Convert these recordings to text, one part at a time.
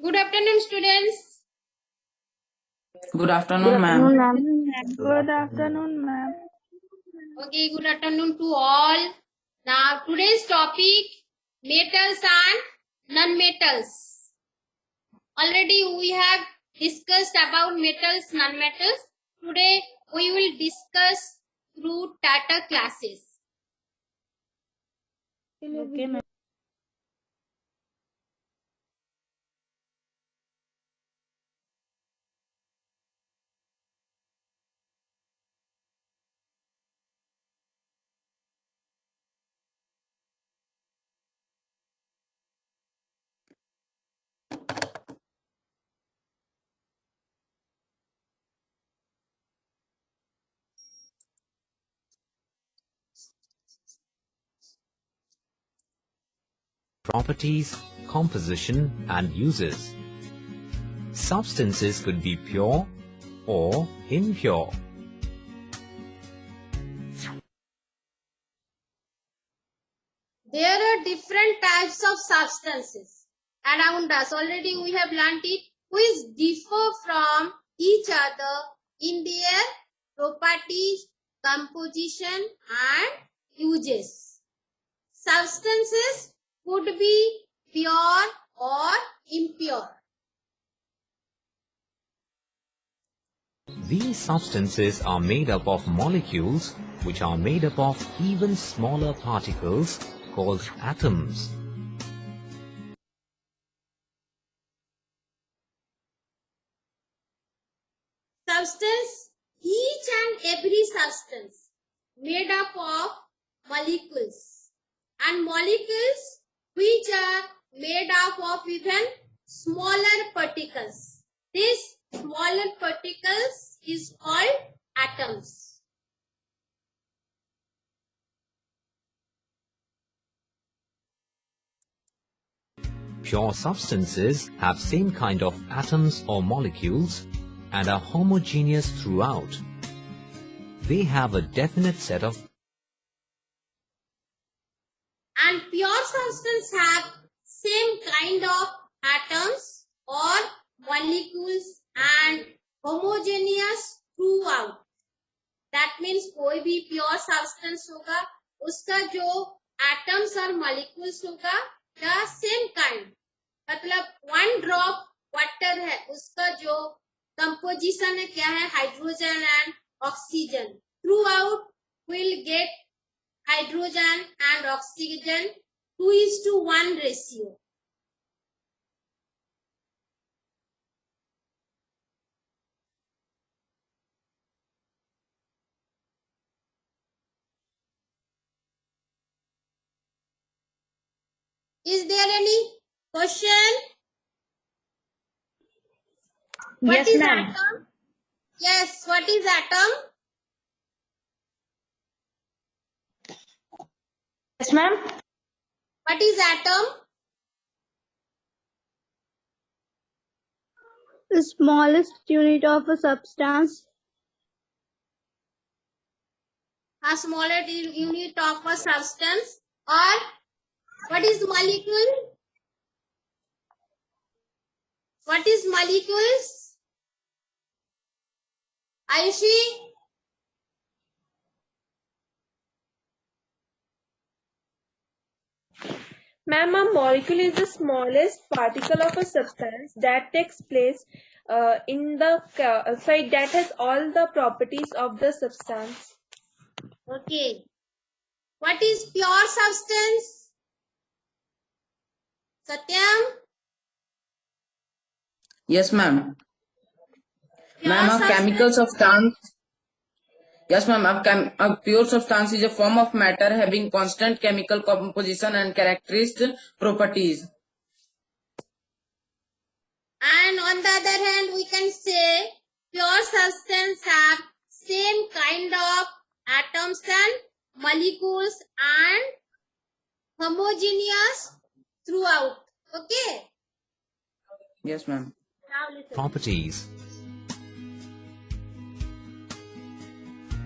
Good afternoon, students. Good afternoon, ma'am. Good afternoon, ma'am. Okay, good afternoon to all. Now, today's topic, metals and non-metals. Already we have discussed about metals, non-metals. Today, we will discuss through Tata classes. Okay, ma'am. Properties, composition and uses. Substances could be pure or impure. There are different types of substances around us. Already we have learnt it, which differ from each other in their properties, composition and uses. Substances could be pure or impure. These substances are made up of molecules which are made up of even smaller particles called atoms. Substance, each and every substance made up of molecules, and molecules which are made up of even smaller particles. This smaller particles is called atoms. Pure substances have same kind of atoms or molecules and are homogeneous throughout. They have a definite set of And pure substance have same kind of atoms or molecules and homogeneous throughout. That means कोई भी pure substance होगा उसका जो atoms और molecules होगा the same kind. मतलब one drop water है उसका जो composition है क्या है hydrogen and oxygen. Throughout will get hydrogen and oxygen 2:1 ratio. Is there any question? What Yes, is ma'am. atom? Yes, what is atom? Yes, ma'am. What is atom? The smallest unit of a substance. A smaller unit of a substance. Or what is molecule? What is molecules? Ayushi? Ma'am, a molecule is the smallest particle of a substance that takes place in the site that has all the properties of the substance. Okay. What is pure substance? Satyam? Yes, ma'am. Pure Ma'am, a substance. chemical substance. Yes, ma'am. A pure substance is a form of matter having constant chemical composition and characteristic properties. And on the other hand, we can say pure substance have same kind of atoms and molecules and homogeneous throughout. Okay. Yes, ma'am. Now listen. properties.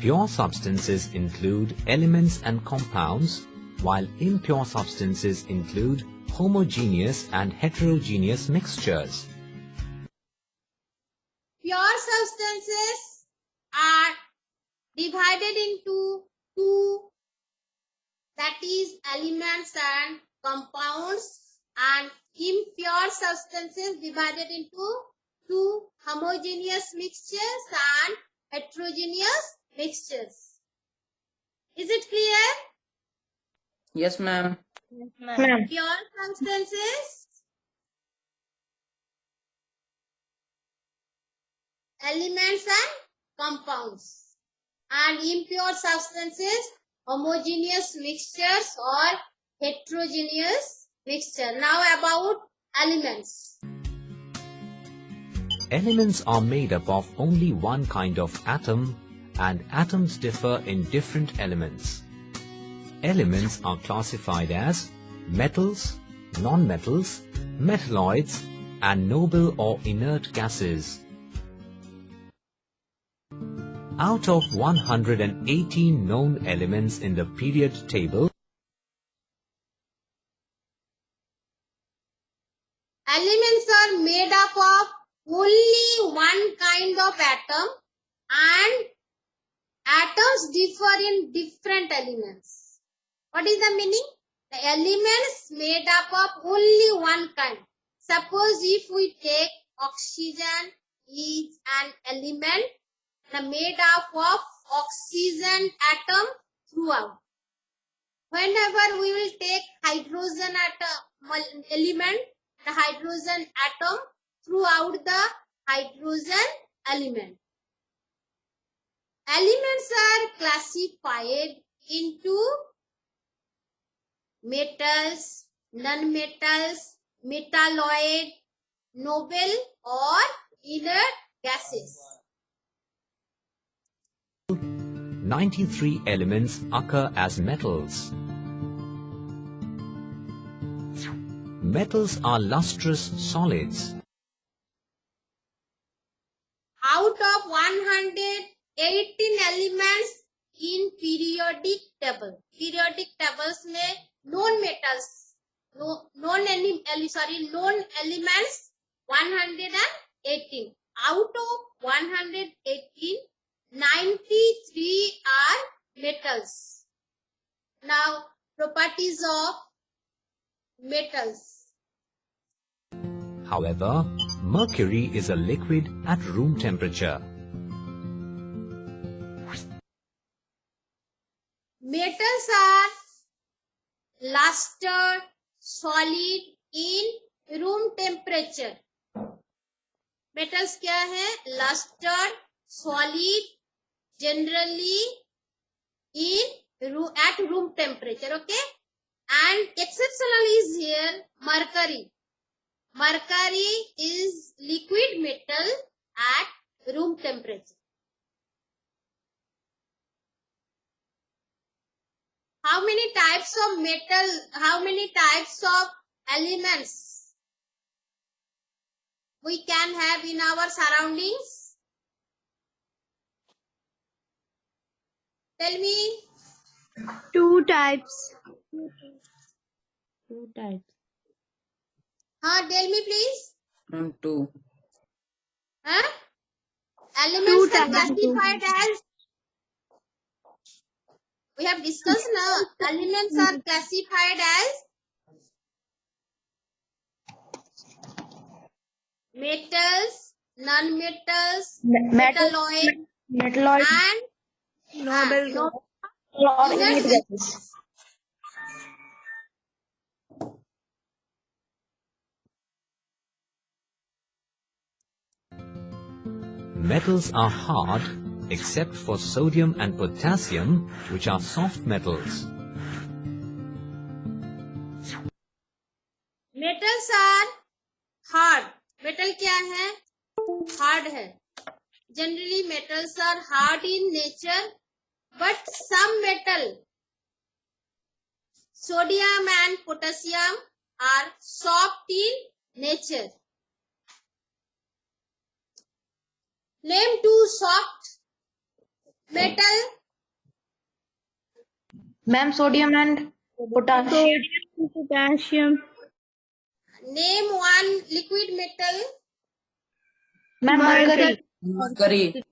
Pure substances include elements and compounds, while impure substances include homogeneous and heterogeneous mixtures. Pure substances are divided into two, that is elements and compounds, and impure substances divided into two, homogeneous mixtures and heterogeneous mixtures. Is it clear? Yes, ma'am. Pure substances, elements and compounds, and impure substances, homogeneous mixtures or heterogeneous mixture. Now about elements. Elements are made up of only one kind of atom, and atoms differ in different elements. Elements are classified as metals, non-metals, metalloids, and noble or inert gases. Out of 118 known elements in the period table, Elements are made up of only one kind of atom, and atoms differ in different elements. What is the meaning? The elements made up of only one kind. Suppose if we take oxygen is an element made up of oxygen atom throughout. Whenever we will take hydrogen atom element, the hydrogen atom throughout the hydrogen element. Elements are classified into metals, non-metals, metalloid, noble or inert gases. 93 elements occur as metals. Metals are lustrous solids. Out of 118 elements in periodic table. Periodic tables में known metals, known elements 118. Out of 118, 93 are metals. Now, properties of metals. However, mercury is a liquid at room temperature. Metals are luster, solid in room temperature. Metals क्या है? Luster, solid, generally at room temperature. Okay, and exceptional is here mercury. Mercury is liquid metal at room temperature. How many types of metal, how many types of elements we can have in our surroundings? Tell me. 2 types. Tell me please. Ma'am, 2. Elements are types. classified as, we have discussed now, elements are classified as metals, non-metals, metalloid, and Noble inert gases. Metals are hard except for sodium and potassium, which are soft metals. Metals are hard. Metal क्या है? Hard है. Generally metals are hard in nature, but some metal, sodium and potassium, are soft in nature. Name 2 soft metal. Ma'am, sodium and potassium. Sodium, potassium. Name one liquid metal. Ma'am, mercury. Mercury.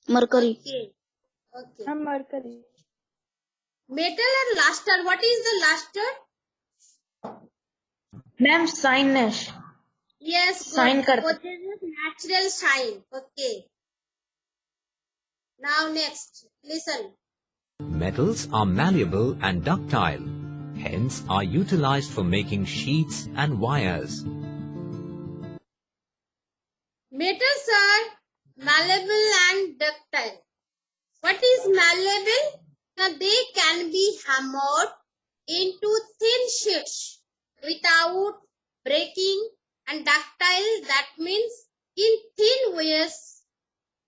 Mercury. Okay. Okay. Ma'am, mercury. Metal and luster. What is the luster? Ma'am, shyness. Yes, Shine good. करता. Possesses natural shine. Okay. Now next, listen. Metals are malleable and ductile, hence are utilized for making sheets and wires. Metals are malleable and ductile. What is malleable? Now they can be hammered into thin sheets without breaking, and ductile, that means in thin wires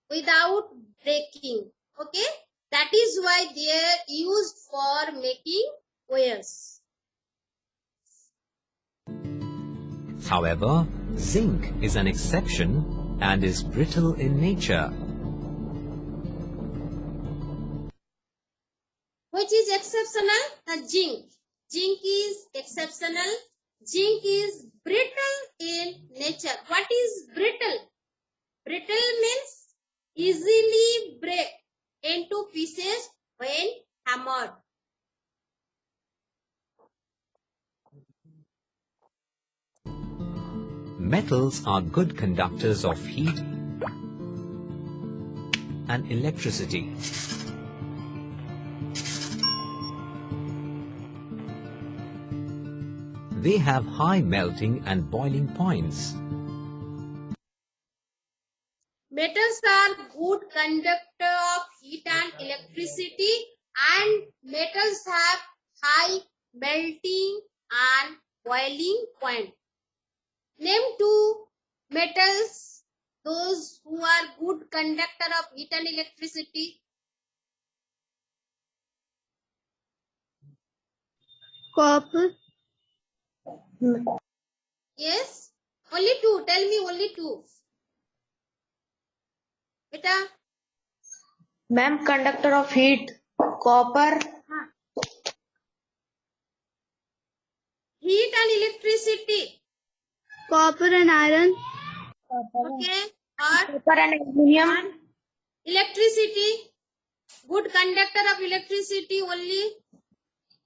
without breaking. Okay, that is why they are used for making wires. However, zinc is an exception and is brittle in nature. Which is exceptional? The zinc. Zinc is exceptional. Zinc is brittle in nature. What is brittle? Brittle means easily break into pieces when hammered. Metals are good conductors of heat and electricity. They have high melting and boiling points. Metals are good conductor of heat and electricity, and metals have high melting and boiling point. Name two metals, those who are good conductor of heat and electricity. Copper. Yes, only two. Tell me only two. Beta. Ma'am, conductor of heat. Copper. Heat and electricity. Copper and iron. Okay. Or Copper and aluminium. one electricity. Good conductor of electricity only.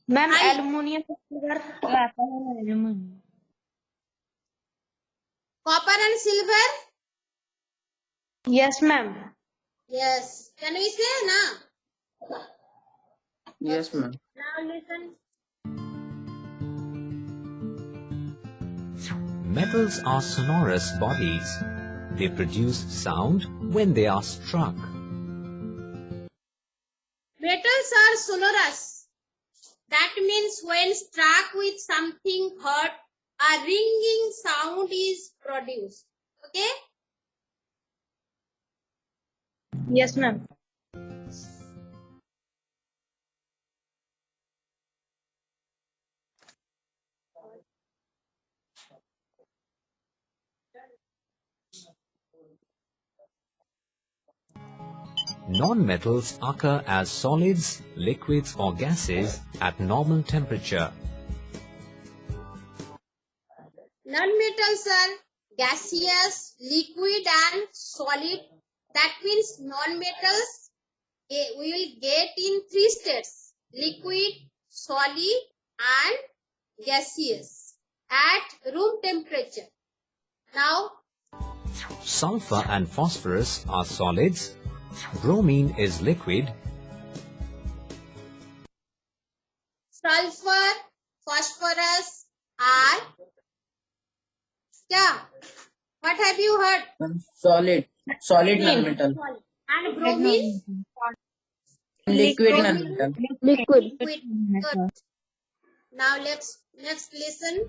Ma'am, High. aluminium. Aluminium. Copper and silver. Yes, ma'am. Yes. Can we say na? Yes, ma'am. Now listen. Metals are sonorous bodies. They produce sound when they are struck. Metals are sonorous. That means when struck with something hot, a ringing sound is produced. Okay? Yes, ma'am. Non-metals occur as solids, liquids or gases at normal temperature. Non-metals are gaseous, liquid and solid. That means non-metals we will get in three states: liquid, solid and gaseous at room temperature. Now, Sulfur and phosphorus are solids. Bromine is liquid. sulfur, phosphorus are क्या? What have you heard? Solid non-metal. Solid. And bromine? Liquid Bromine. non-metal. Liquid. Liquid. Good. Now let's listen.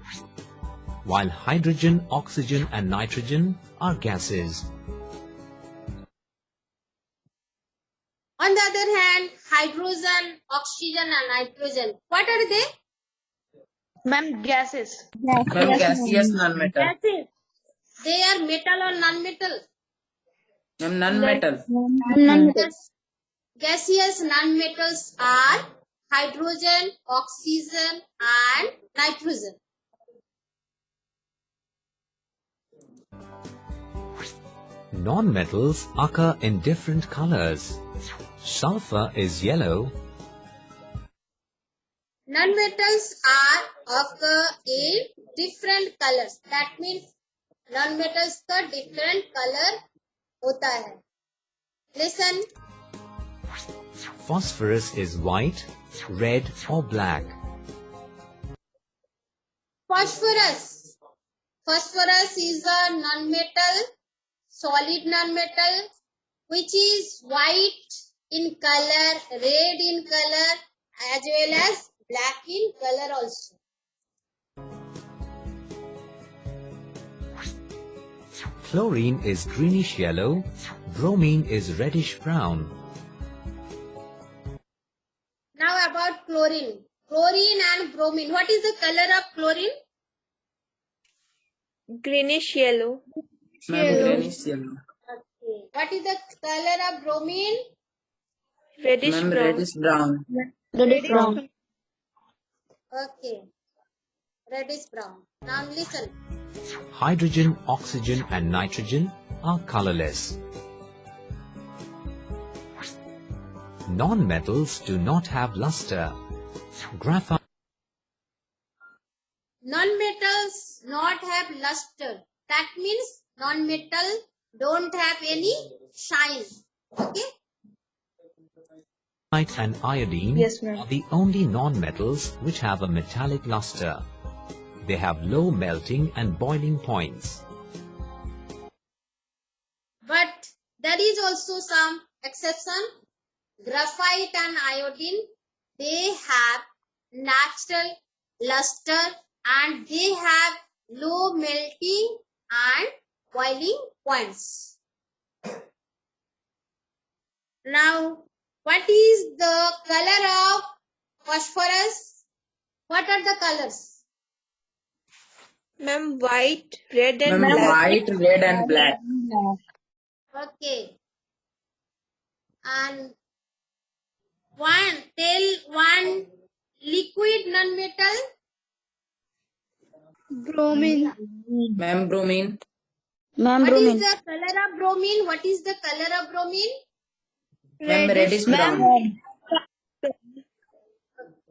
While hydrogen, oxygen and nitrogen are gases. On the other hand, hydrogen, oxygen and nitrogen, what are they? Ma'am, gases. Ma'am, gaseous non-metal. Gases. They are metal or non-metal? Ma'am, non-metal. Yes. Gaseous non-metals are hydrogen, oxygen and nitrogen. Non-metals occur in different colors. Sulfur is yellow. Non-metals are occur in different colors. That means non-metals का different color होता है. Listen. Phosphorus is white, red or black. Phosphorus. Phosphorus is a non-metal, solid non-metal, which is white in color, red in color, as well as black in color also. Chlorine is greenish yellow. Bromine is reddish brown. Now about chlorine. Chlorine and bromine. What is the color of chlorine? Greenish yellow. Ma'am, greenish yellow. Okay. What is the color of bromine? Reddish Ma'am, brown. reddish brown. Reddish brown. Okay. Reddish brown. Now listen. Hydrogen, oxygen and nitrogen are colorless. Non-metals do not have luster. Graphite Non-metals not have luster. That means non-metal don't have any shine. Okay. and iodine Yes, ma'am. are the only non-metals which have a metallic luster. They have low melting and boiling points. But there is also some exception. Graphite and iodine, they have natural luster and they have low melting and boiling points. Now, what is the color of phosphorus? What are the colors? Ma'am, white, red and Ma'am, black. white, red and black. Okay. And tell one liquid non-metal. Bromine. Ma'am, bromine. Ma'am, What is bromine. the color of bromine? What is the color of bromine? Ma'am, reddish brown.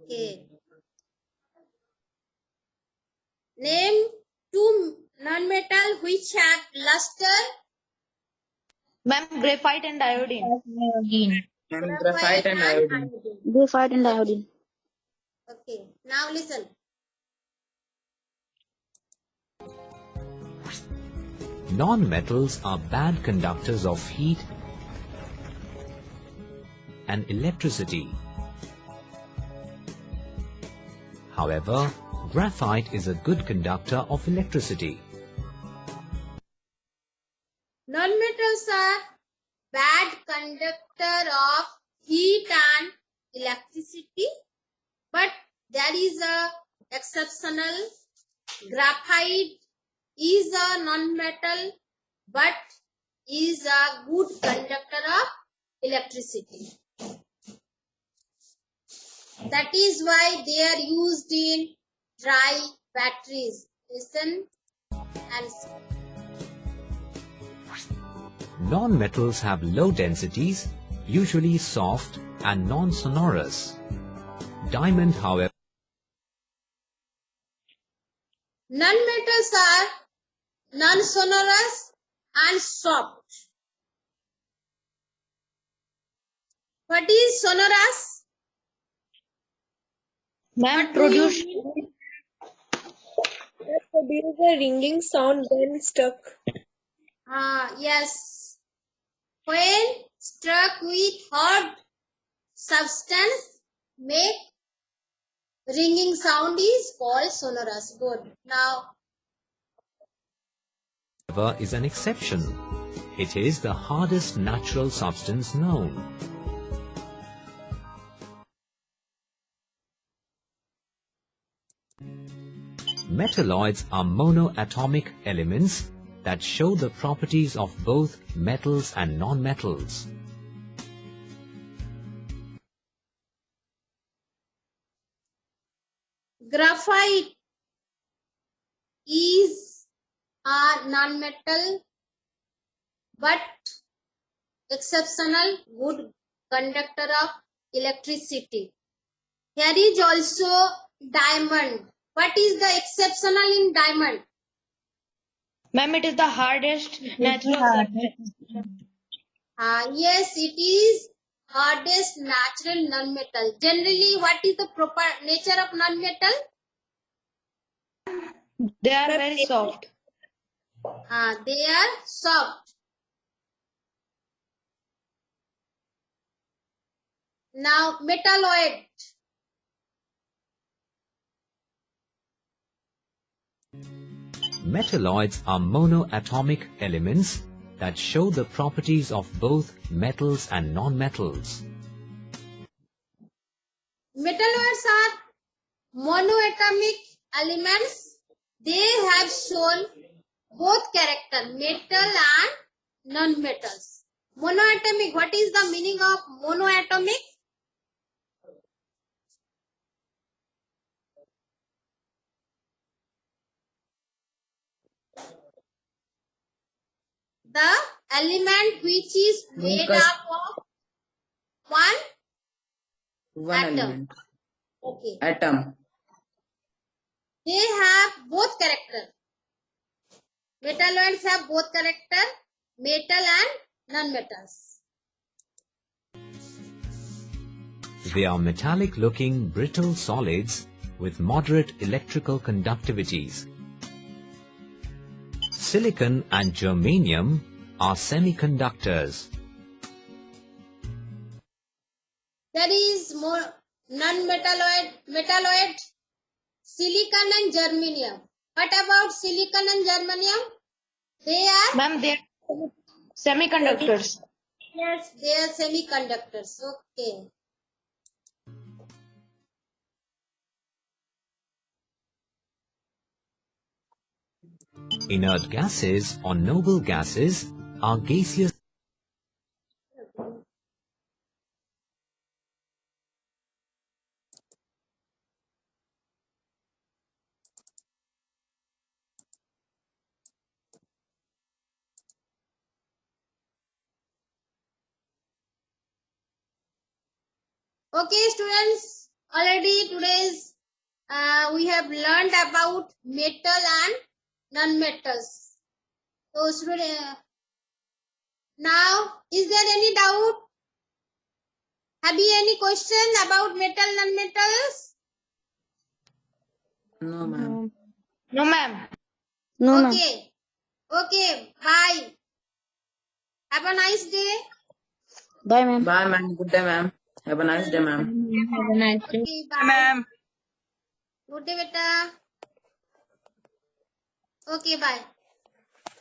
Okay. Name two non-metal which have luster. Ma'am, graphite and iodine. Ma'am, graphite and iodine. Graphite and iodine. Okay. Now listen. Non-metals are bad conductors of heat and electricity. However, graphite is a good conductor of electricity. Non-metals are bad conductor of heat and electricity, but there is a exceptional. Graphite is a non-metal, but is a good conductor of electricity. That is why they are used in dry batteries. Listen and see. Non-metals have low densities, usually soft and non-sonorous. Diamond, however, Non-metals are non-sonorous and soft. What is sonorous? Ma'am, What do you produce mean? That produce a ringing sound when struck. Yes. When struck with hot substance, make ringing sound is called sonorous. Good. Now, is an exception. It is the hardest natural substance known. Metalloids are monoatomic elements that show the properties of both metals and non-metals. graphite is are non-metal but exceptional good conductor of electricity. Here is also diamond. What is the exceptional in diamond? Ma'am, it is the hardest natural Yes, it is hardest natural non-metal. Generally, what is the proper nature of non-metal? They are very soft. They are soft. Now, metalloid. Metalloids are monoatomic elements that show the properties of both metals and non-metals. Metalloids are monoatomic elements. They have shown both character, metal and non-metals. Monoatomic, what is the meaning of monoatomic? The element which is made up of one atom. element. Okay. Atom. They have both character. Metalloids have both character, metal and non-metals. They are metallic-looking brittle solids with moderate electrical conductivities. Silicon and germanium are semiconductors. There is more non-metalloid, metalloid, silicon and germanium. What about silicon and germanium? They are? Ma'am, they are semiconductors. Yes, they are semiconductors. Okay. Inert gases or noble gases are gaseous. Okay, students. Already today's we have learned about metal and non-metals. So, student, now is there any doubt? Have you any question about metal non-metals? No, ma'am. No, ma'am. No, ma'am. Okay. Okay. Bye. Have a nice day. Bye, ma'am. Bye, ma'am. Good day, ma'am. Have a nice day, ma'am. Have a nice day. Okay, bye. Good day, beta. Okay, bye.